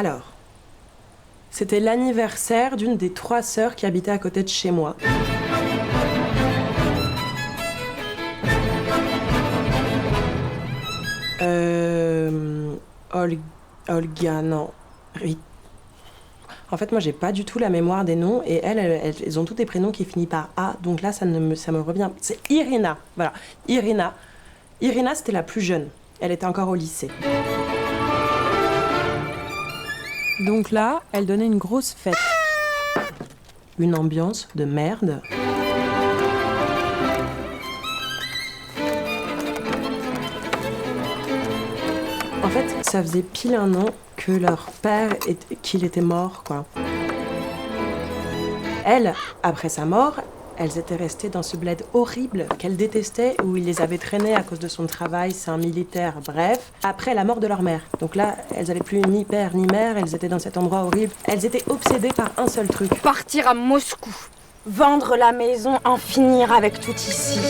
Alors, c'était l'anniversaire d'une des 3 sœurs qui habitaient à côté de chez moi. Olga, non. En fait, moi, j'ai pas du tout la mémoire des noms, et elles ont tous des prénoms qui finissent par A, donc là, ça me revient. C'est Irina, voilà. Irina, c'était la plus jeune. Elle était encore au lycée. Donc là, elle donnait une grosse fête. Une ambiance de merde. En fait, ça faisait pile 1 an que leur père, qu'il était mort, quoi. Elles, après sa mort, elles étaient restées dans ce bled horrible qu'elles détestaient, où il les avait traînées à cause de son travail, c'est un militaire, bref, après la mort de leur mère. Donc là, elles n'avaient plus ni père ni mère, elles étaient dans cet endroit horrible. Elles étaient obsédées par un seul truc. Partir à Moscou, vendre la maison, en finir avec tout ici.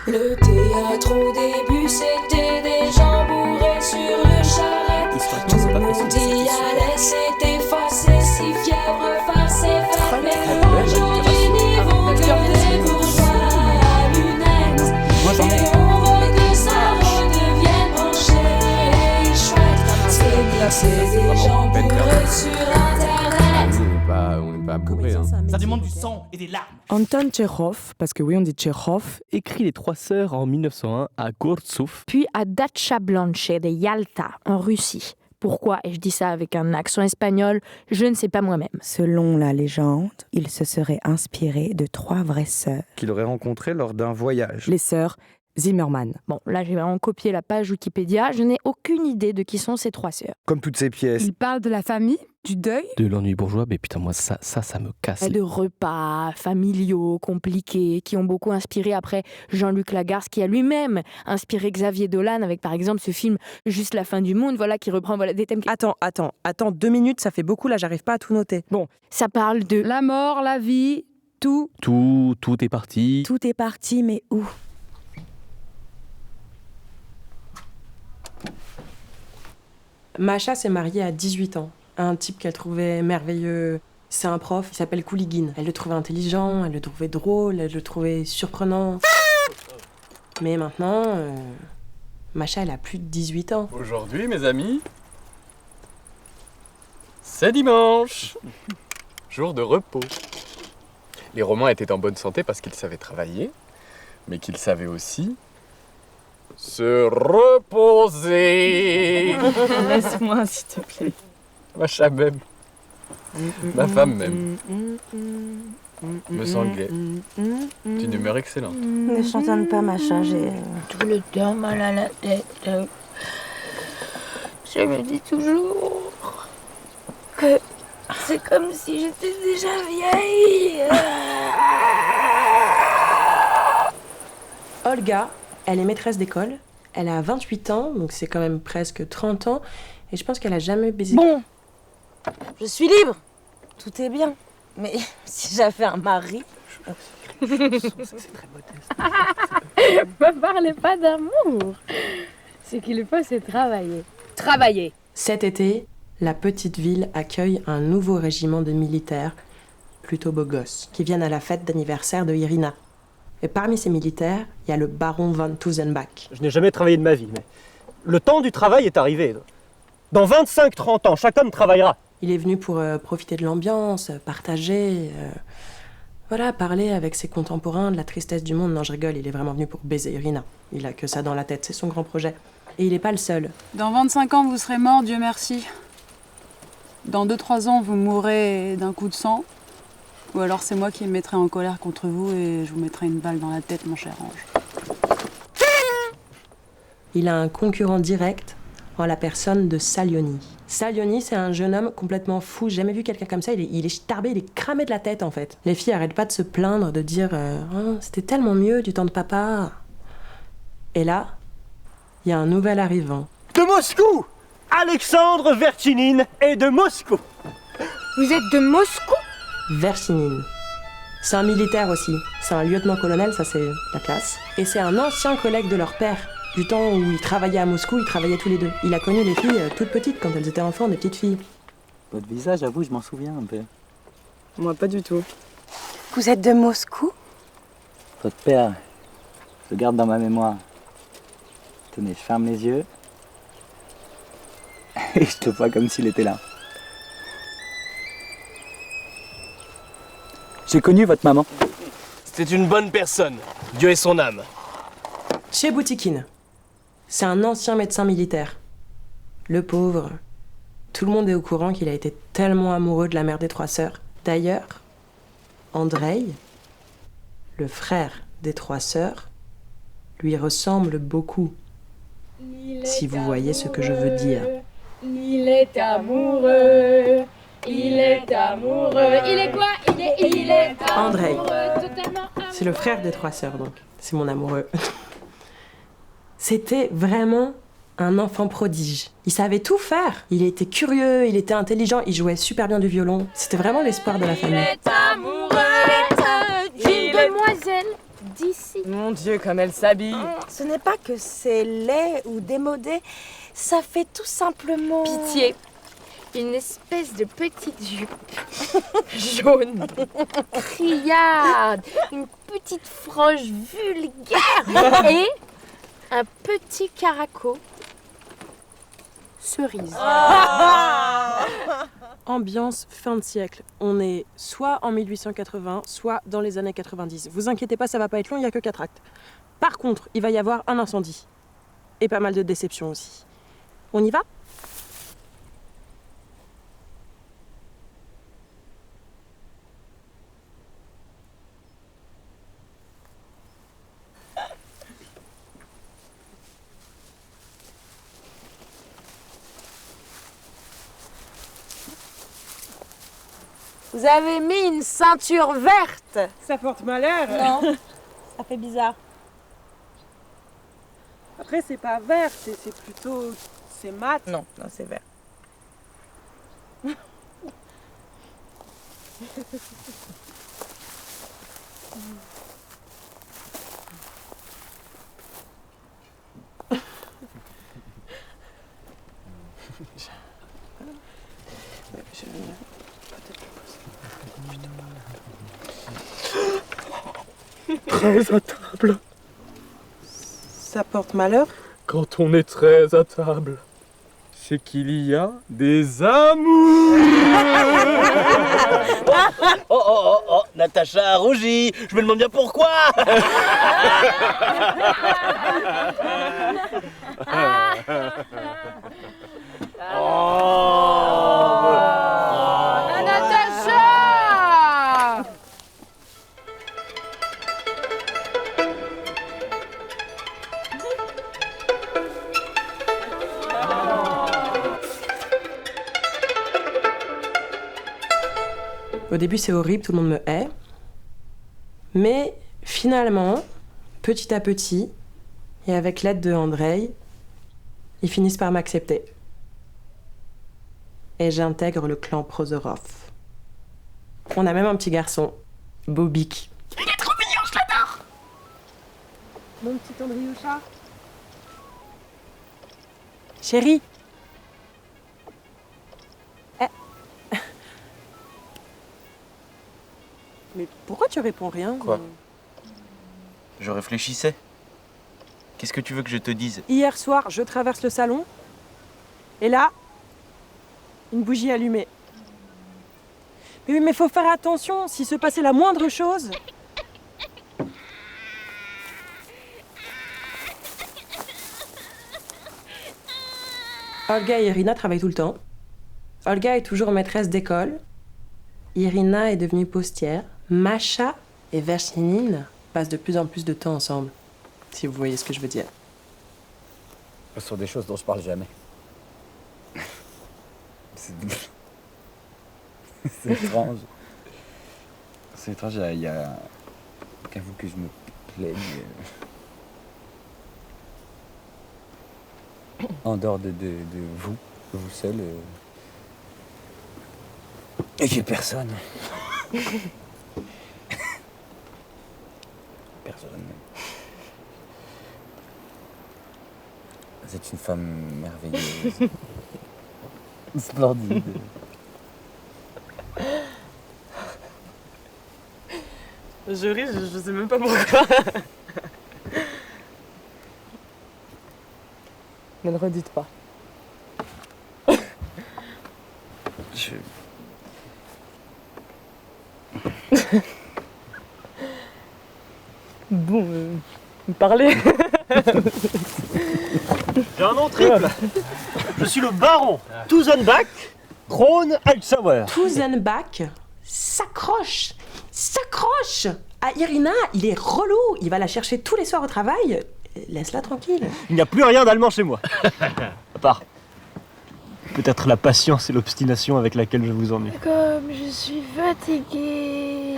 Le théâtre au début c'était des gens bourrés sur le charrette. Tout le monde y allait, c'était effacé, si fièvre, farce et fête. Mais aujourd'hui niveau que des bourgeois à lunettes. Et on veut que ça redevienne branché et chouette. C'est des gens bourrés sur internet. On n'est pas bourrés, hein. Ça demande du sang et des larmes. Anton Tchekhov, parce que oui, on dit Tchekhov, Écrit Les 3 sœurs en 1901 à Gortsov. Puis à Datcha Blanche de Yalta, en Russie. Pourquoi, et je dis ça avec un accent espagnol, je ne sais pas moi-même. Selon la légende, il se serait inspiré de 3 vraies sœurs qu'il aurait rencontrées lors d'un voyage. les sœurs Zimmermann. Bon, là j'ai vraiment copié la page Wikipédia, je n'ai aucune idée de qui sont ces 3 sœurs. Comme toutes ces pièces. Il parle de la famille, du deuil, De l'ennui bourgeois, mais putain, moi, ça me casse. De repas familiaux, compliqués, qui ont beaucoup inspiré après Jean-Luc Lagarce, qui a lui-même inspiré Xavier Dolan avec par exemple ce film Juste la fin du monde, voilà, qui reprend des thèmes. Attends, 2 minutes, ça fait beaucoup, là, j'arrive pas à tout noter. Bon, Ça parle de la mort, la vie, tout. Tout est parti. Tout est parti, mais où? Macha s'est mariée à 18 ans, à un type qu'elle trouvait merveilleux. C'est un prof, il s'appelle Kouligine. Elle le trouvait intelligent, elle le trouvait drôle, elle le trouvait surprenant. Mais maintenant, Macha, elle a plus de 18 ans. Aujourd'hui, mes amis, c'est dimanche. Jour de repos. Les Romains étaient en bonne santé parce qu'ils savaient travailler, mais qu'ils savaient aussi se reposer. Laisse-moi, s'il te plaît. Macha même. Ma femme même. Me semble gay. D'une humeur excellente. Ne chantonne pas, machin, j'ai... tout le temps mal à la tête. Je me dis toujours que c'est comme si j'étais déjà vieille. Olga, elle est maîtresse d'école. Elle a 28 ans, donc c'est quand même presque 30 ans. Et je pense qu'elle a jamais baisé... Bon, je suis libre. Tout est bien. Mais si j'avais un mari... C'est très modeste. Ne parlez pas d'amour. Ce qu'il faut, c'est travailler. Travailler. Cet été, la petite ville accueille un nouveau régiment de militaires, plutôt beaux gosses, qui viennent à la fête d'anniversaire de Irina. Et parmi ces militaires, il y a le baron von Tusenbach. Je n'ai jamais travaillé de ma vie, mais le temps du travail est arrivé. Dans 25-30 ans, chaque homme travaillera. Il est venu pour profiter de l'ambiance, partager, parler avec ses contemporains de la tristesse du monde. Non, je rigole, il est vraiment venu pour baiser Irina. Il a que ça dans la tête, c'est son grand projet. Et il n'est pas le seul. Dans 25 ans, vous serez mort, Dieu merci. Dans 2-3 ans, vous mourrez d'un coup de sang. Ou alors c'est moi qui me mettrai en colère contre vous et je vous mettrai une balle dans la tête, mon cher ange. Il a un concurrent direct en la personne de Salioni. Salioni, c'est un jeune homme complètement fou. J'ai jamais vu quelqu'un comme ça. Il est starbé, il est cramé de la tête, en fait. Les filles arrêtent pas de se plaindre, de dire oh, c'était tellement mieux du temps de papa. Et là, il y a un nouvel arrivant. De Moscou, Alexandre Verchinine est de Moscou. Vous êtes de Moscou? Verchinine. C'est un militaire aussi. C'est un lieutenant-colonel, ça c'est la classe. Et c'est un ancien collègue de leur père. Du temps où il travaillait à Moscou, ils travaillaient tous les deux. Il a connu les filles toutes petites, quand elles étaient enfants, des petites filles. Votre visage, j'avoue, je m'en souviens un peu. Moi, pas du tout. Vous êtes de Moscou? Votre père, je le garde dans ma mémoire. Tenez, je ferme les yeux. Et je te vois comme s'il était là. J'ai connu votre maman. C'était une bonne personne. Dieu ait son âme. Chez Boutiquine. C'est un ancien médecin militaire. Le pauvre. Tout le monde est au courant qu'il a été tellement amoureux de la mère des 3 sœurs. D'ailleurs, Andrei, le frère des 3 sœurs, lui ressemble beaucoup. Si vous voyez ce que je veux dire. Il est amoureux. Il est amoureux. Il est quoi? Il est Andrei. amoureux. Totalement amoureux. C'est le frère des 3 sœurs, donc. C'est mon amoureux. C'était vraiment un enfant prodige. Il savait tout faire. Il était curieux, il était intelligent, il jouait super bien du violon. C'était vraiment l'espoir de la famille. Il est amoureux. D'une demoiselle d'ici. Mon Dieu, comme elle s'habille. Ce n'est pas que c'est laid ou démodé, ça fait tout simplement... Pitié. Une espèce de petite jupe jaune, criarde, une petite frange vulgaire et un petit caraco cerise. Ambiance fin de siècle. On est soit en 1880, soit dans les années 90. Vous inquiétez pas, ça va pas être long, il n'y a que 4 actes. Par contre, il va y avoir un incendie. Et pas mal de déceptions aussi. On y va ? Vous avez mis une ceinture verte. Ça porte malheur. Non, ça fait bizarre. Après, c'est pas vert, c'est plutôt... c'est mat. Non, c'est vert. Très à table. Ça porte malheur. Quand on est très à table, c'est qu'il y a des amours. Oh, Natacha a rougi. Je me demande bien pourquoi. Natacha! Au début, c'est horrible, tout le monde me hait. Mais finalement, petit à petit, et avec l'aide de Andrei, ils finissent par m'accepter. Et j'intègre le clan Prozorov. On a même un petit garçon, Bobik. Il est trop mignon, je l'adore! Mon petit Andrioucha. Chérie. Mais pourquoi tu réponds rien? Quoi? Je réfléchissais. Qu'est-ce que tu veux que je te dise? Hier soir, je traverse le salon, et là, une bougie allumée. Mais oui, mais faut faire attention, s'il se passait la moindre chose... Olga et Irina travaillent tout le temps. Olga est toujours maîtresse d'école. Irina est devenue postière. Masha et Verchinine passent de plus en plus de temps ensemble, si vous voyez ce que je veux dire. Ce sont des choses dont je parle jamais. C'est étrange. C'est étrange, il y a... Qu'avoue que je me plaigne. En dehors de vous seul. Et j'ai personne. Personne. C'est une femme merveilleuse. Splendide. Je ris, je sais même pas pourquoi. Ne le redites pas. Bon, parlez. J'ai un nom triple. Je suis le baron Tuzenbach Krohn-Altsauer. Tuzenbach s'accroche à Irina, il est relou, il va la chercher tous les soirs au travail. Laisse-la tranquille. Il n'y a plus rien d'allemand chez moi. À part peut-être la patience et l'obstination avec laquelle je vous ennuie. Comme je suis fatiguée.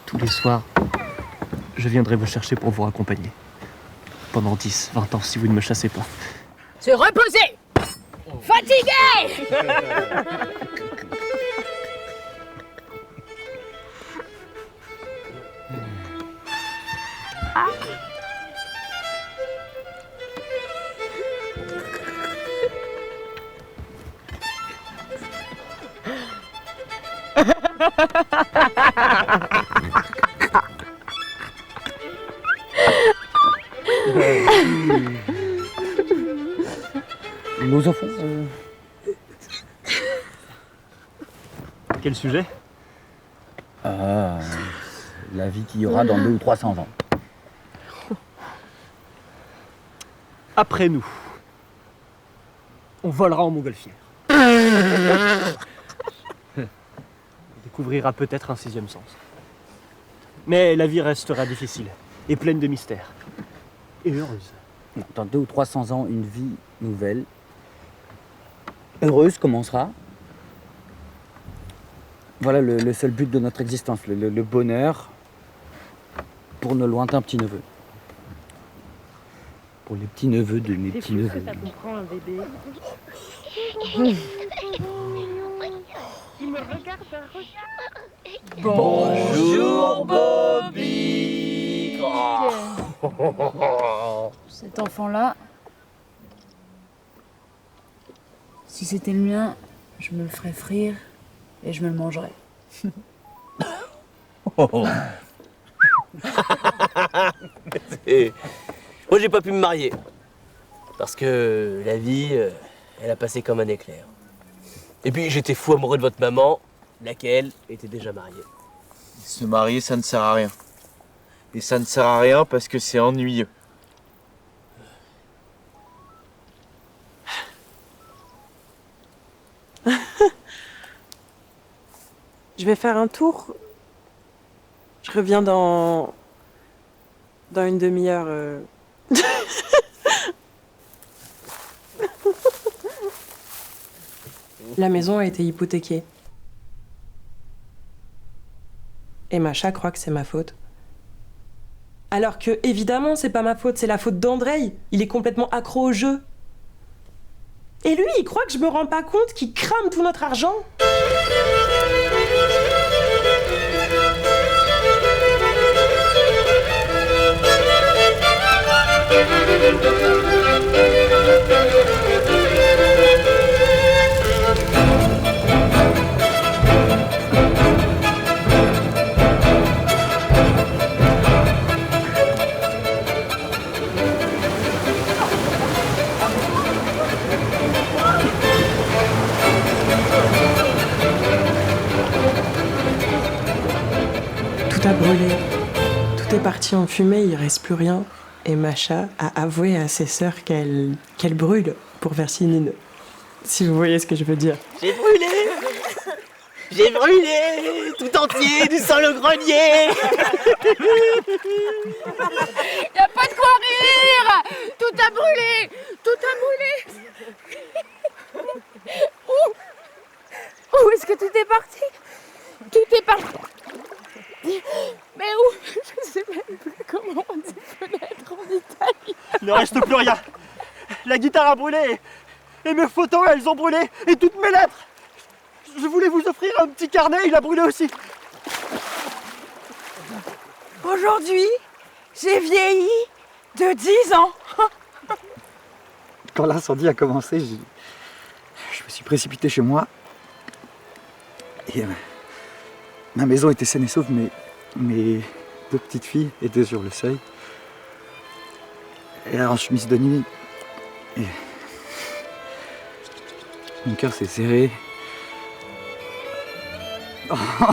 Tous les soirs, je viendrai vous chercher pour vous raccompagner. Pendant 10, 20 ans, si vous ne me chassez pas. Se reposer. Fatigué. Nous enfants Quel sujet? La vie qu'il y aura dans 200 ou 300 ans. Après nous, on volera en montgolfière. On découvrira peut-être un 6e sens. Mais la vie restera difficile et pleine de mystères. Et heureuse. Dans 200 ou 300 ans, une vie nouvelle, heureuse commencera. Voilà le seul but de notre existence, le bonheur pour nos lointains petits-neveux. Pour les petits-neveux de mes petits-neveux. Ça comprend un bébé. Il me regarde d'un regard. Bonjour Bobby. Cet enfant-là, si c'était le mien, je me le ferais frire et je me le mangerais. Moi, j'ai pas pu me marier. Parce que la vie, elle a passé comme un éclair. Et puis, j'étais fou amoureux de votre maman, laquelle était déjà mariée. Se marier, ça ne sert à rien. Et ça ne sert à rien parce que c'est ennuyeux. Je vais faire un tour. Je reviens dans une demi-heure. La maison a été hypothéquée. Et Macha croit que c'est ma faute. Alors que, évidemment, c'est pas ma faute, c'est la faute d'Andrei. Il est complètement accro au jeu. Et lui, il croit que je me rends pas compte qu'il crame tout notre argent. Tout a brûlé. Tout est parti en fumée, il reste plus rien. Et Macha a avoué à ses sœurs qu'elle brûle pour faire Sinine. Si vous voyez ce que je veux dire. J'ai brûlé! J'ai brûlé! Tout entier, du sang le grenier! Y a pas de quoi rire. Tout a brûlé. Tout a brûlé. Où est-ce que tout est parti? Tout est parti. Mais où? Je sais même plus comment on dit fenêtre en Italie. Il ne reste plus rien. La guitare a brûlé. Et mes photos, elles ont brûlé. Et toutes mes lettres. Je voulais vous offrir un petit carnet, il a brûlé aussi. Aujourd'hui, j'ai vieilli de 10 ans. Quand l'incendie a commencé, je me suis précipité chez moi. Et ma maison était saine et sauve, mais mes 2 petites filles étaient sur le seuil. Et alors, chemise de nuit. Et mon cœur s'est serré.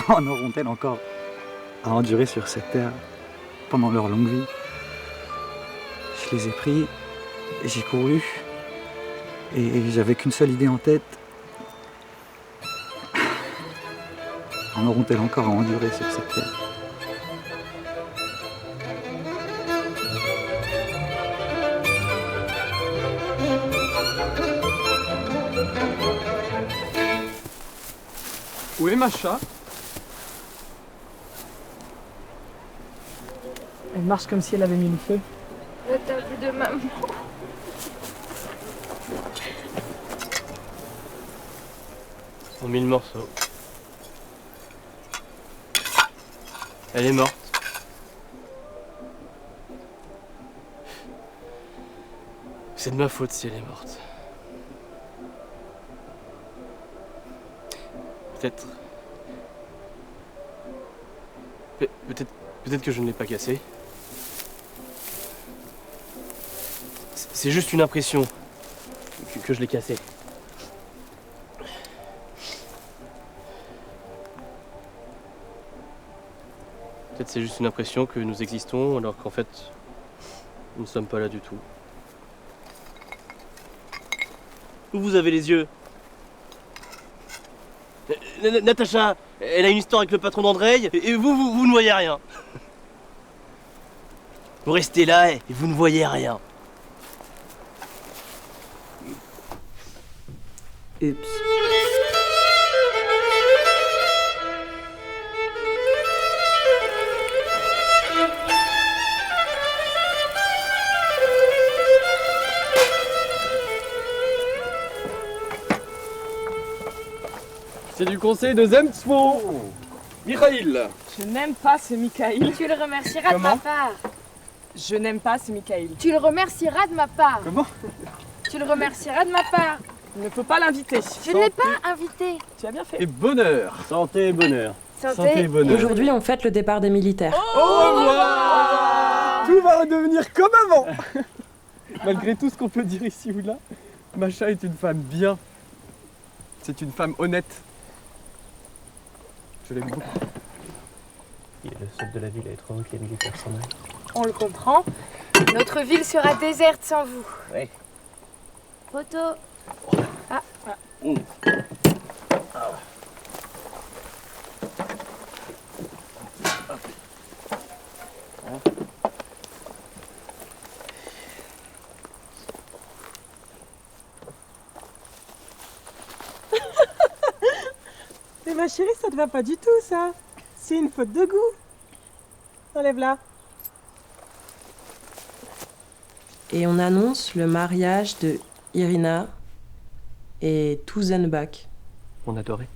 En auront-elles encore à endurer sur cette terre pendant leur longue vie? Je les ai pris, et j'ai couru, et j'avais qu'une seule idée en tête. En auront-elles encore à endurer sur cette terre? Où est Macha? Elle marche comme si elle avait mis le feu. Le tabou de maman. En 1000 morceaux. Elle est morte. C'est de ma faute si elle est morte. Peut-être que je ne l'ai pas cassée. C'est juste une impression que je l'ai cassée. Peut-être c'est juste une impression que nous existons alors qu'en fait, nous ne sommes pas là du tout. Où vous avez les yeux? Natacha, elle a une histoire avec le patron d'Andrei, et vous ne voyez rien. Vous restez là et vous ne voyez rien. Oups. C'est du conseil de Zemstvo. Mikhail. Je n'aime pas ce Mikhail. Tu le remercieras de ma part. Je n'aime pas ce Mikhail. Tu le remercieras de ma part. Comment? Tu le remercieras de ma part. Il ne faut pas l'inviter. Je ne l'ai pas invité. Tu as bien fait. Et bonheur. Santé et bonheur. Santé et bonheur. Aujourd'hui, on fête le départ des militaires. Au revoir. Tout va redevenir comme avant. Malgré tout ce qu'on peut dire ici ou là, Macha est une femme bien. C'est une femme honnête. Je l'aime beaucoup. Il est le seul de la ville à être heureux que les militaires s'en aillent. On le comprend. Notre ville sera déserte sans vous. Oui. Photo. Ah. Mais ma chérie, ça te va pas du tout, ça. C'est une faute de goût. Enlève-la. Et on annonce le mariage de Irina et Tuzenbach. Mon adoré.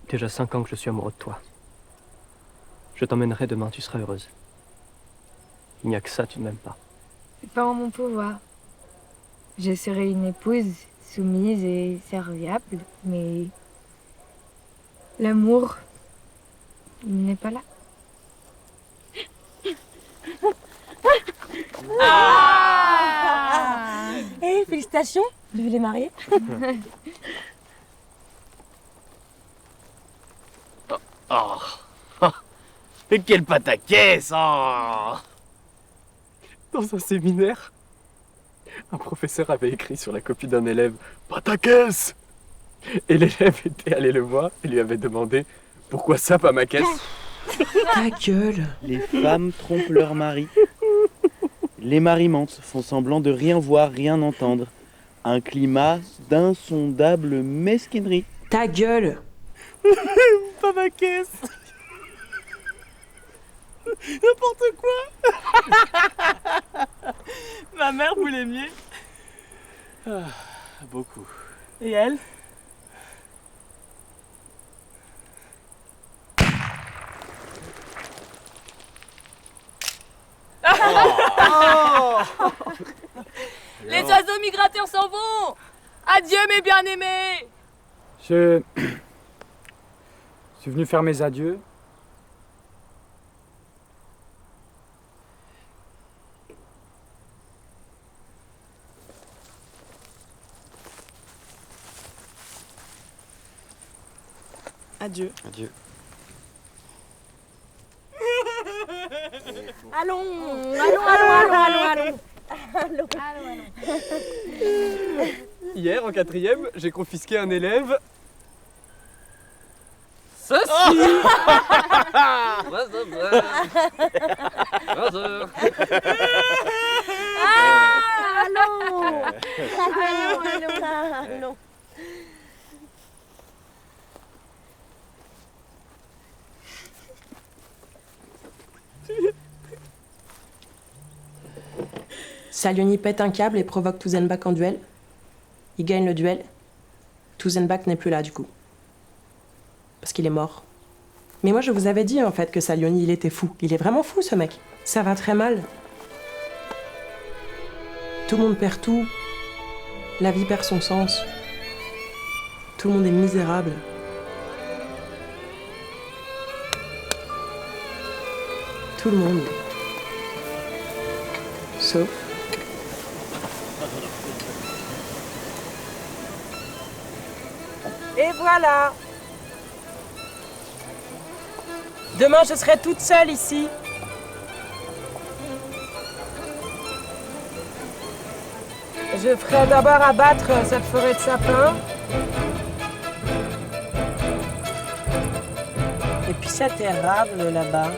Déjà 5 ans que je suis amoureux de toi. Je t'emmènerai demain, tu seras heureuse. Il n'y a que ça, tu ne m'aimes pas. C'est pas en mon pouvoir. Je serai une épouse soumise et serviable, mais l'amour n'est pas là. Hé, félicitations, je vais les marier. Oh. Mais quel pataquès, oh. Dans un séminaire, un professeur avait écrit sur la copie d'un élève « Pataquès !» Et l'élève était allé le voir et lui avait demandé « Pourquoi ça, pas ma caisse ?» Ta gueule. Les femmes trompent leur mari. Les marimantes font semblant de rien voir, rien entendre. Un climat d'insondable mesquinerie. Ta gueule. Pas ma caisse. N'importe quoi. Ma mère, vous l'aimiez? Beaucoup. Et elle? Les oiseaux migrateurs s'en vont. Adieu mes bien-aimés. Je suis venu faire mes adieux. Adieu. Adieu. Allons, allons. Hier, en 4e, j'ai confisqué un élève. Ceci Allons. Salioni pète un câble et provoque Tuzenbach en duel. Il gagne le duel. Tuzenbach n'est plus là du coup. Parce qu'il est mort. Mais moi je vous avais dit en fait que Salioni il était fou. Il est vraiment fou ce mec. Ça va très mal. Tout le monde perd tout. La vie perd son sens. Tout le monde est misérable. Tout le monde. Sauf... Et voilà. Demain, je serai toute seule ici. Je ferai d'abord abattre cette forêt de sapins. Et puis cet érable là-bas.